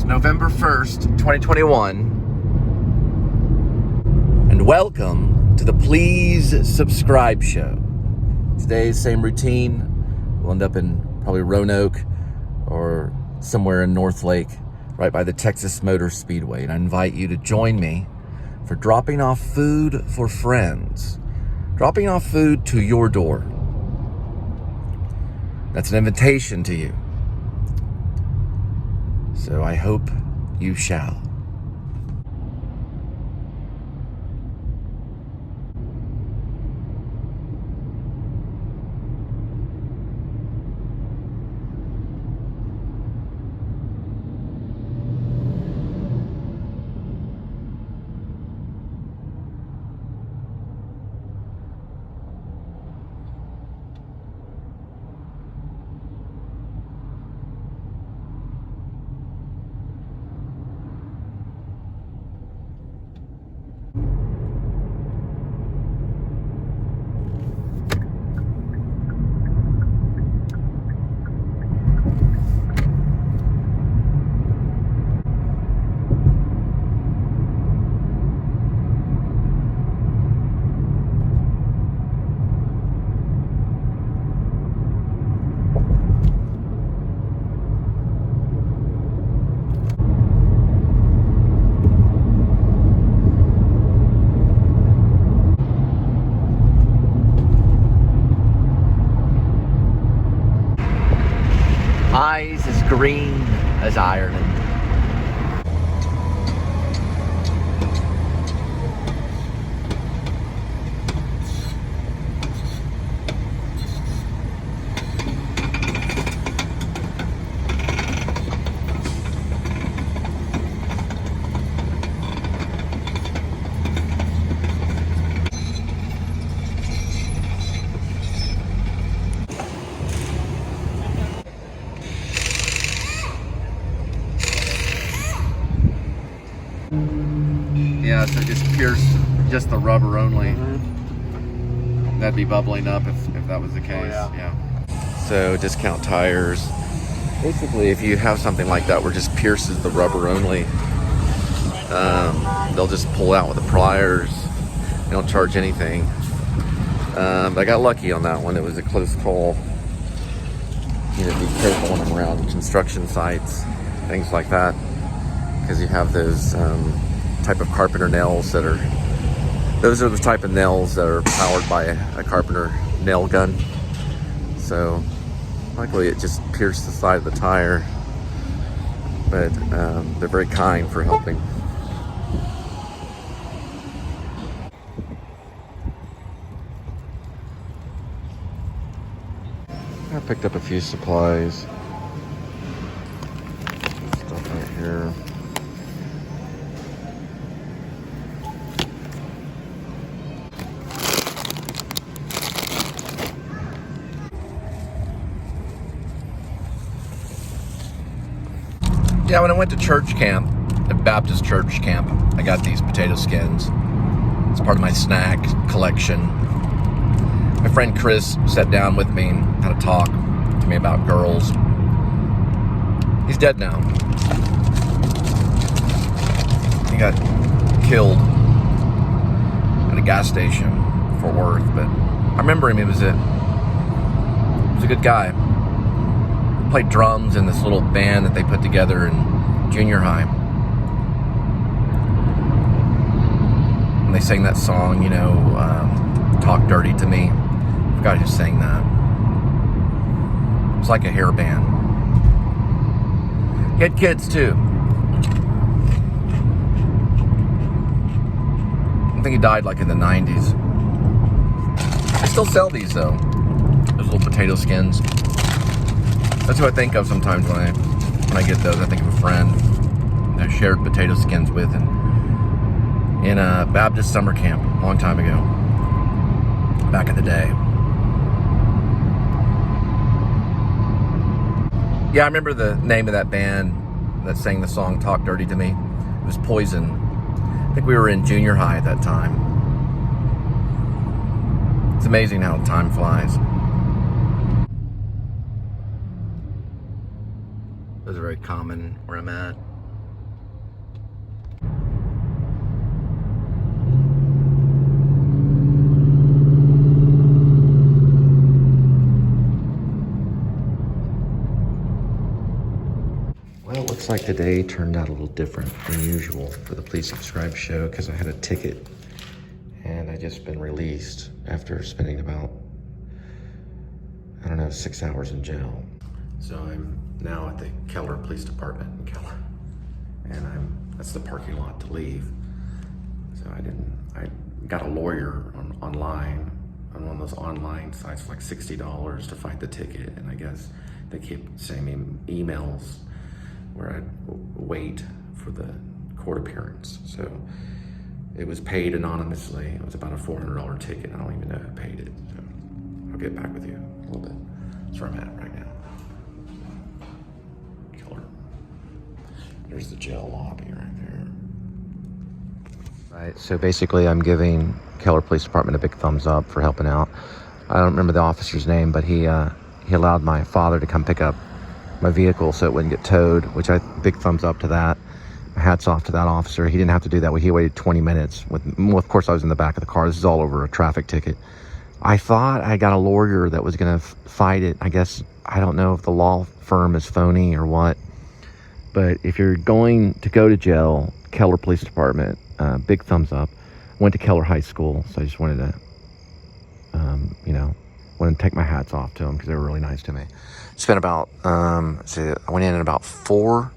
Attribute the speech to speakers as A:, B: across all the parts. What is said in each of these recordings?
A: November 1st, 2021. And welcome to the Please Subscribe Show. Today's same routine. We'll end up in probably Roanoke or somewhere in North Lake, right by the Texas Motor Speedway. And I invite you to join me for dropping off food for friends. Dropping off food to your door. That's an invitation to you. So I hope you shall. Eyes as green as Ireland. Yeah, so just pierce just the rubber only. That'd be bubbling up if that was the case. Oh, yeah. So discount tires. Basically, if you have something like that where it just pierces the rubber only, they'll just pull out with the pliers. They don't charge anything. But I got lucky on that one. It was a close call. You know, be careful when I'm around construction sites, things like that, because you have those type of carpenter nails those are the type of nails that are powered by a carpenter nail gun. So luckily it just pierced the side of the tire, but they're very kind for helping. I picked up a few supplies. Stuff right here. Yeah, when I went to church camp, a Baptist church camp, I got these potato skins. It's part of my snack collection. My friend Chris sat down with me and had a talk to me about girls. He's dead now. He got killed at a gas station in Fort Worth, but I remember him. He was a good guy. Played drums in this little band that they put together in junior high. And they sang that song, you know, Talk Dirty to Me. I forgot who sang that. It was like a hair band. He had kids too. I think he died like in the 90s. They still sell these though. Those little potato skins. That's who I think of sometimes when I get those. I think of a friend that I shared potato skins with in a Baptist summer camp a long time ago, back in the day. Yeah, I remember the name of that band that sang the song Talk Dirty to Me. It was Poison. I think we were in junior high at that time. It's amazing how time flies. Those are very common where I'm at. Well, it looks like today turned out a little different than usual for the Please Subscribe show because I had a ticket and I just been released after spending about, I don't know, 6 hours in jail. So I'm now at the Keller Police Department in Keller, and that's the parking lot to leave. So I got a lawyer online on one of those online sites for like $60 to fight the ticket, and I guess they keep sending me emails where I'd wait for the court appearance. So it was paid anonymously. It was about a $400 ticket. I don't even know who paid it. So I'll get back with you a little bit. That's where I'm at right now. Keller. There's the jail lobby right there. Right, so basically I'm giving Keller Police Department a big thumbs up for helping out. I don't remember the officer's name, but he allowed my father to come pick up my vehicle so it wouldn't get towed, which big thumbs up to that. Hats off to that officer. He didn't have to do that. He waited 20 minutes. Of course, I was in the back of the car. This is all over a traffic ticket. I thought I got a lawyer that was going to fight it. I guess, I don't know if the law firm is phony or what, but if you're going to go to jail, Keller Police Department, big thumbs up. Went to Keller High School, so I just wanted to, wanted to take my hats off to them because they were really nice to me. Spent about, I went in at about 4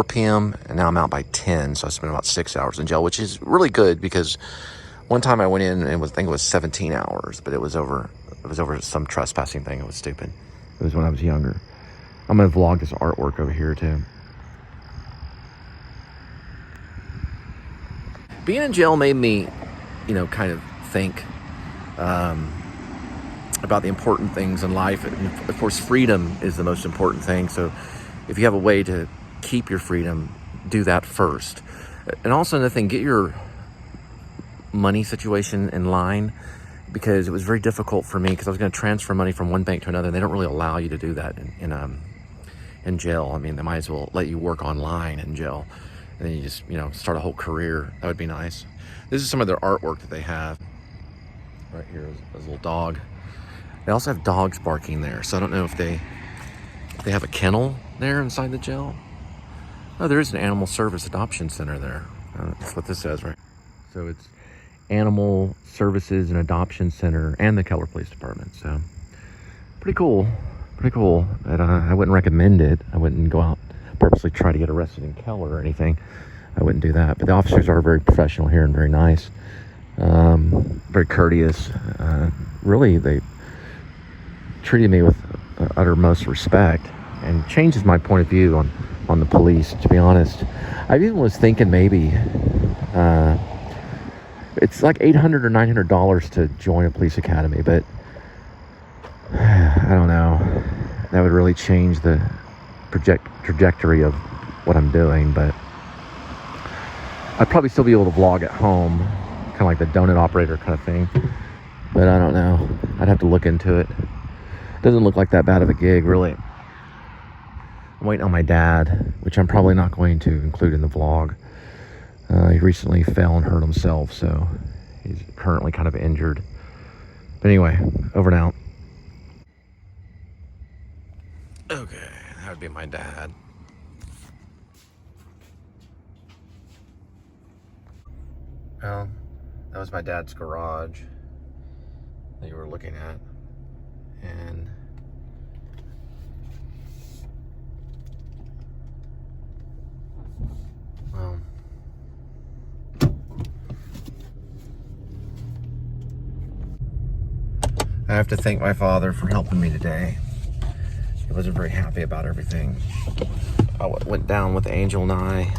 A: p.m. and now I'm out by 10, so I spent about 6 hours in jail, which is really good because one time I went in and I think it was 17 hours, but it was over some trespassing thing. It was stupid. It was when I was younger. I'm gonna vlog this artwork over here too. Being in jail made me, kind of think about the important things in life. And of course, freedom is the most important thing. So if you have a way to keep your freedom, do that first. And also another thing, get your money situation in line, because it was very difficult for me because I was going to transfer money from one bank to another, and they don't really allow you to do that in jail. I mean, they might as well let you work online in jail, and then you just start a whole career. That would be nice. This is some of their artwork that they have. Right here is a little dog. They also have dogs barking there, so I don't know if they have a kennel there inside the jail. Oh, there is an animal service adoption center there. That's what this says, right? So it's Animal Services and Adoption Center and the Keller Police Department. So pretty cool. But I wouldn't recommend it. I wouldn't go out purposely try to get arrested in Keller or anything. I wouldn't do that. But the officers are very professional here and very nice. Very courteous. Really, they treated me with uttermost respect and changes my point of view on the police, to be honest. I even was thinking maybe it's like $800 or $900 to join a police academy, but I don't know. That would really change the trajectory of what I'm doing, but I'd probably still be able to vlog at home, kind of like the donut operator kind of thing, but I don't know. I'd have to look into it. Doesn't look like that bad of a gig, really. I'm waiting on my dad, which I'm probably not going to include in the vlog. He recently fell and hurt himself, so he's currently kind of injured. But anyway, over and out. Okay, that would be my dad. Well, that was my dad's garage that you were looking at. And well, I have to thank my father for helping me today. He wasn't very happy about everything. I went down with Angel and I,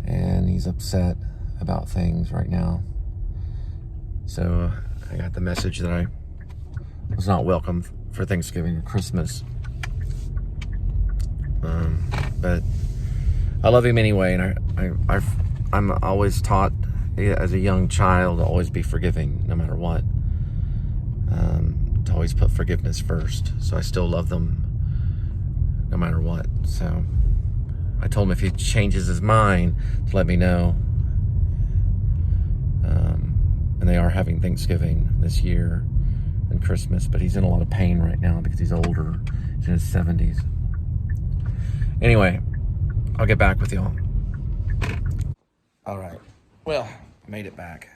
A: and he's upset about things right now. So I got the message that I was not welcome for Thanksgiving or Christmas. But I love him anyway, and I'm always taught as a young child to always be forgiving no matter what. To always put forgiveness first. So I still love them no matter what. So I told him if he changes his mind to let me know. And they are having Thanksgiving this year and Christmas, but he's in a lot of pain right now because he's older. He's in his 70s. Anyway, I'll get back with y'all. All right. Well, I made it back.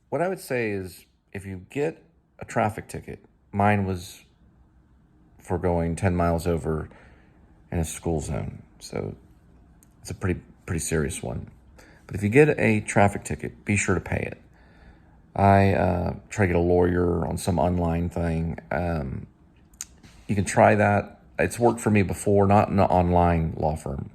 A: What I would say is if you get a traffic ticket, mine was for going 10 miles over in a school zone. So it's a pretty serious one. But if you get a traffic ticket, be sure to pay it. I try to get a lawyer on some online thing. You can try that. It's worked for me before, not an online law firm,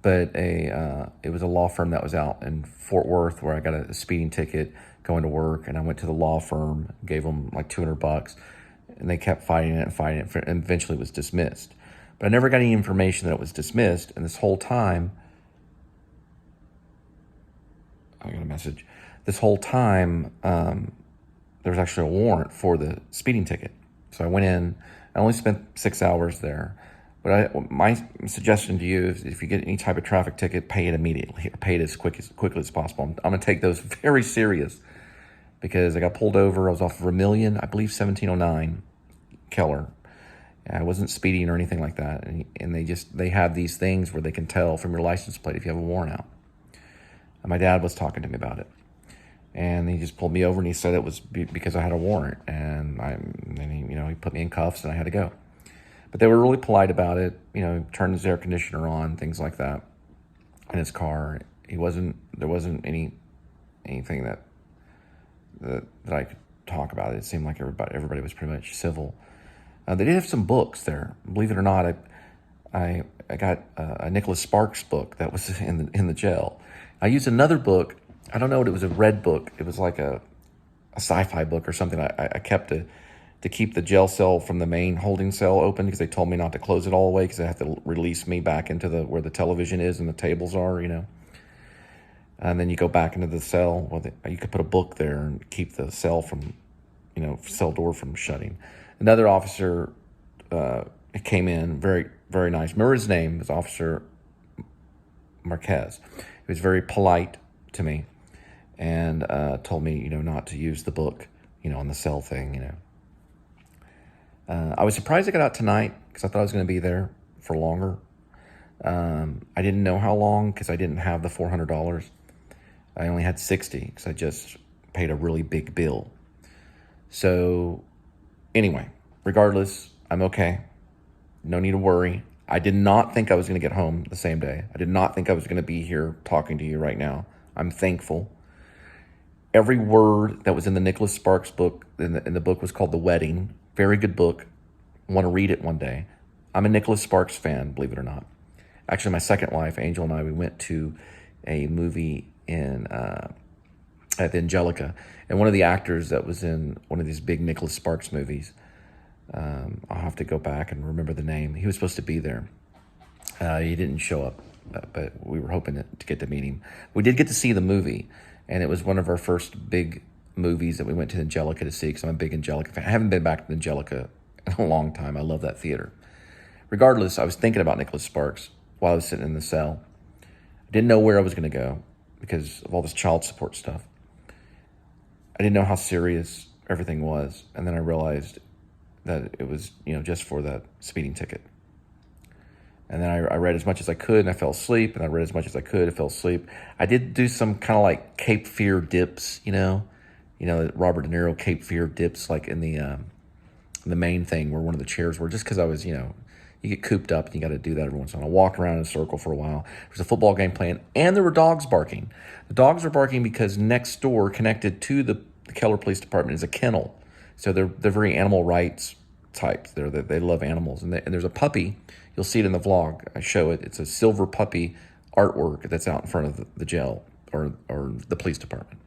A: but it was a law firm that was out in Fort Worth where I got a speeding ticket going to work, and I went to the law firm, gave them like $200, and they kept fighting it, and eventually it was dismissed. But I never got any information that it was dismissed, and this whole time, I got a message. This whole time, there was actually a warrant for the speeding ticket. So I went in. I only spent 6 hours there. But my suggestion to you is if you get any type of traffic ticket, pay it immediately. Pay it as quickly as possible. I'm going to take those very serious because I got pulled over. I was off Vermilion, I believe 1709, Keller. I wasn't speeding or anything like that. And they have these things where they can tell from your license plate if you have a warrant out. And my dad was talking to me about it. And he just pulled me over and he said it was because I had a warrant. And he put me in cuffs and I had to go. But they were really polite about it. Turned his air conditioner on, things like that, in his car. There wasn't anything that I could talk about. It seemed like everybody was pretty much civil. They did have some books there. Believe it or not, I got a Nicholas Sparks book that was in the jail. I used another book. I don't know what it was, a red book. It was like a sci-fi book or something. I kept to keep the jail cell from the main holding cell open because they told me not to close it all the way because they have to release me back into where the television is and the tables are, And then you go back into the cell. Well, you could put a book there and keep the cell from, cell door from shutting. Another officer came in, very, very nice. Remember his name was Officer Marquez. He was very polite to me and told me, not to use the book, on the cell thing, I was surprised I got out tonight because I thought I was going to be there for longer. I didn't know how long because I didn't have the $400. I only had $60 because I just paid a really big bill. So anyway, regardless, I'm okay. No need to worry. I did not think I was going to get home the same day. I did not think I was going to be here talking to you right now. I'm thankful. Every word that was in the Nicholas Sparks book, in the book was called The Wedding. Very good book. Want to read it one day. I'm a Nicholas Sparks fan, believe it or not. Actually, my second wife, Angel, and I, we went to a movie at the Angelica. And one of the actors that was in one of these big Nicholas Sparks movies, I'll have to go back and remember the name. He was supposed to be there. He didn't show up, but we were hoping to get to meet him. We did get to see the movie, and it was one of our first big movies that we went to Angelica to see because I'm a big Angelica fan. I haven't been back to Angelica in a long time. I love that theater. Regardless, I was thinking about Nicholas Sparks while I was sitting in the cell. I didn't know where I was going to go because of all this child support stuff. I didn't know how serious everything was. And then I realized that it was, just for that speeding ticket. And then I read as much as I could and I fell asleep. And I read as much as I could, I fell asleep. I did do some kind of like Cape Fear dips, Robert De Niro Cape Fear dips like in the main thing where one of the chairs were, just because I was, you get cooped up and you got to do that every once in a while. I walked around in a circle for a while. There was a football game playing and there were dogs barking. The dogs were barking because next door, connected to the Keller Police Department, is a kennel. So they're very animal rights types. They love animals. And there's a puppy. You'll see it in the vlog. I show it. It's a silver puppy artwork that's out in front of the jail or the police department.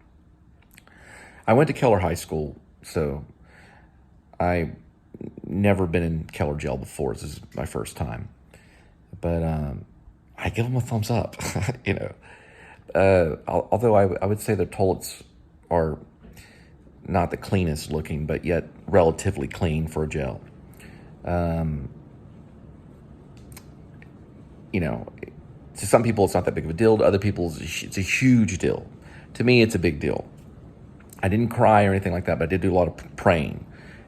A: I went to Keller High School, so I never been in Keller jail before. This is my first time. But I give them a thumbs up, although I would say their toilets are not the cleanest looking, but yet relatively clean for a jail. To some people it's not that big of a deal. To other people it's a huge deal. To me, it's a big deal. I didn't cry or anything like that, but I did do a lot of praying.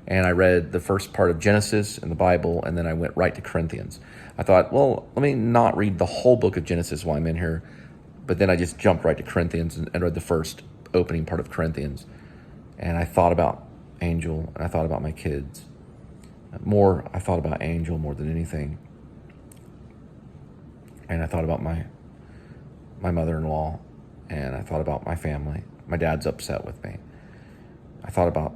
A: and I read the first part of Genesis in the Bible, and then I went right to Corinthians. I thought, well, let me not read the whole book of Genesis while I'm in here, but then I just jumped right to Corinthians and read the first opening part of Corinthians. And I thought about Angel, and I thought about my kids. I thought about Angel more than anything. And I thought about my mother-in-law, and I thought about my family. My dad's upset with me. I thought about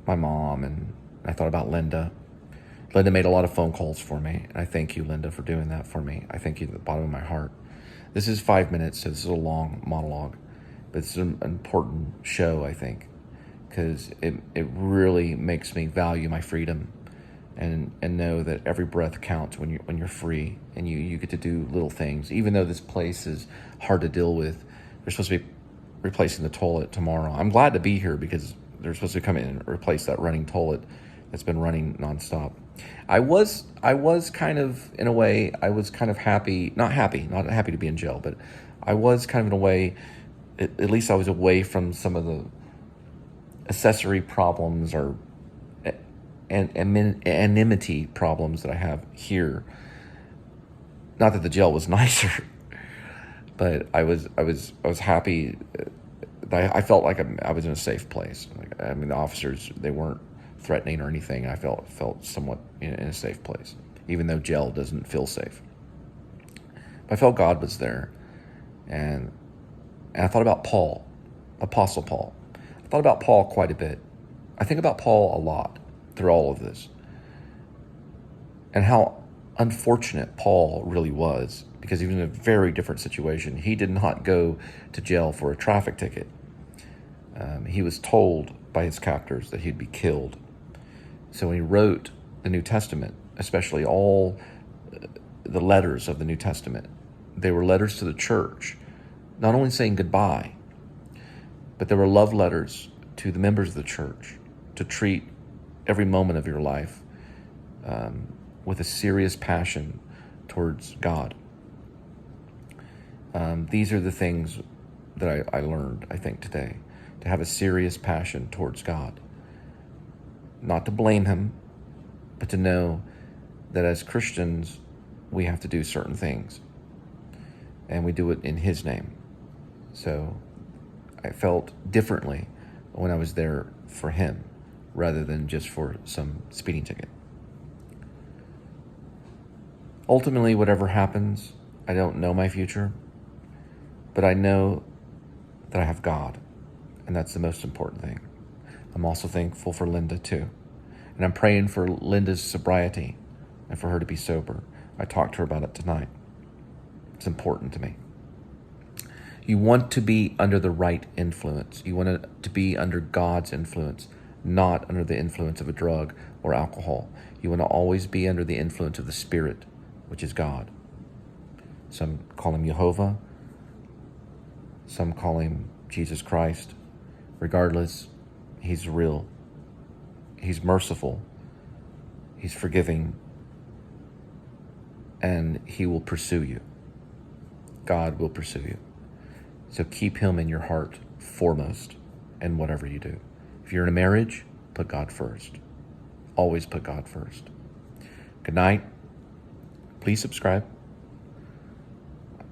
A: my mom, and I thought about Linda. Linda made a lot of phone calls for me, and I thank you, Linda, for doing that for me. I thank you at the bottom of my heart. This is 5 minutes, so this is a long monologue, but it's an important show, I think, because it really makes me value my freedom and know that every breath counts when you're free, and you get to do little things. Even though this place is hard to deal with, they're supposed to be replacing the toilet tomorrow. I'm glad to be here because they're supposed to come in and replace that running toilet that's been running nonstop. I was kind of, in a way, I was kind of not happy to be in jail, but I was kind of, in a way, at least I was away from some of the accessory problems or anonymity problems that I have here. Not that the jail was nicer, but I was happy. I felt like I was in a safe place. I mean, the officers, they weren't threatening or anything. I felt somewhat in a safe place, even though jail doesn't feel safe. But I felt God was there, and I thought about Paul, Apostle Paul. I thought about Paul quite a bit. I think about Paul a lot through all of this, and how unfortunate Paul really was, because he was in a very different situation. He did not go to jail for a traffic ticket. He was told by his captors that he'd be killed. So when he wrote the New Testament, especially all the letters of the New Testament, they were letters to the church, not only saying goodbye, but they were love letters to the members of the church to treat every moment of your life with a serious passion towards God. These are the things that I learned, I think, today. To have a serious passion towards God. Not to blame him, but to know that as Christians, we have to do certain things. And we do it in his name. So I felt differently when I was there for him, rather than just for some speeding ticket. Ultimately, whatever happens, I don't know my future, but I know that I have God, and that's the most important thing. I'm also thankful for Linda too, and I'm praying for Linda's sobriety and for her to be sober. I talked to her about it tonight. It's important to me. You want to be under the right influence. You want to be under God's influence, not under the influence of a drug or alcohol. You want to always be under the influence of the Spirit, which is God. Some call him Jehovah. Some call him Jesus Christ. Regardless, he's real. He's merciful. He's forgiving. And he will pursue you. God will pursue you. So keep him in your heart foremost in whatever you do. If you're in a marriage, put God first. Always put God first. Good night. Please subscribe.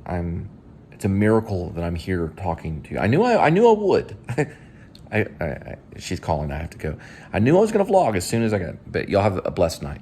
A: It's a miracle that I'm here talking to you. I knew I would. She's calling. I have to go. I knew I was going to vlog as soon as I got. But y'all have a blessed night.